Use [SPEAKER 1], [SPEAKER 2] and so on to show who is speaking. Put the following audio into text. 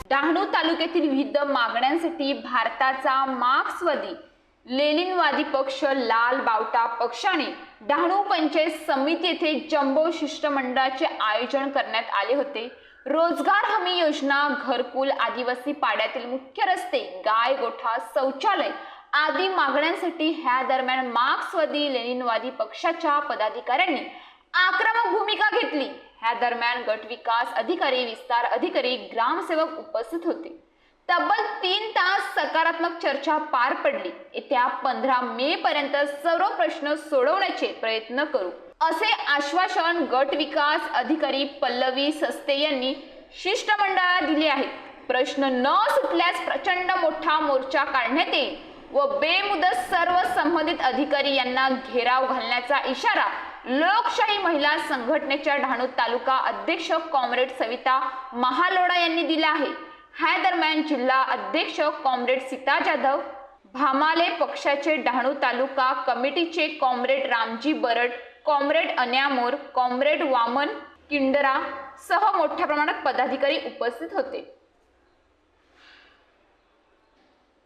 [SPEAKER 1] डहाणू तालुक्यातील विविध मागण्यांसाठी भारताचा मार्क्सवादी लेनिनवादी पक्ष लाल बावटा पक्षाने डहाणू पंचायत समिती येथे जम्बो शिष्टमंडळाचे आयोजन करण्यात आले होते। रोजगार हमी योजना, घरकुल, आदिवासी पाड्यातील मुख्य रस्ते, गाय गोठा, शौचालय आदी मागण्यांसाठी ह्या दरम्यान मार्क्सवादी लेनिनवादी पक्षाच्या पदाधिकाऱ्यांनी आक्रमक भूमिका घेतली। ह्या दरम्यान गट विकास अधिकारी, विस्तार अधिकारी, ग्रामसेवक उपस्थित होते। तब्बल 3 तास सकारात्मक चर्चा पार पडली। येत्या 15 मे पर्यंत सर्व प्रश्न सोडवण्याचे प्रयत्न करू असे आश्वासन गट विकास अधिकारी पल्लवी सस्ते यांनी शिष्टमंडळाला दिले आहे। प्रश्न न सुटल्यास प्रचंड मोठा मोर्चा काढण्यात येईल व बेमुदत सर्व संबंधित अधिकारी यांना घेराव घालण्याचा इशारा लोकशाही महिला संघटनेच्या डहाणू तालुका अध्यक्ष कॉम्रेड सविता महालोडा यांनी दिला आहे। ह्या दरम्यान जिल्हा अध्यक्ष कॉम्रेड सीता जाधव, भामाले पक्षाचे डहाणू तालुका कमिटीचे कॉम्रेड रामजी बरड, कॉम्रेड अन्यामोर, कॉम्रेड वामन किंडरा सह मोठ्या प्रमाणात पदाधिकारी उपस्थित होते।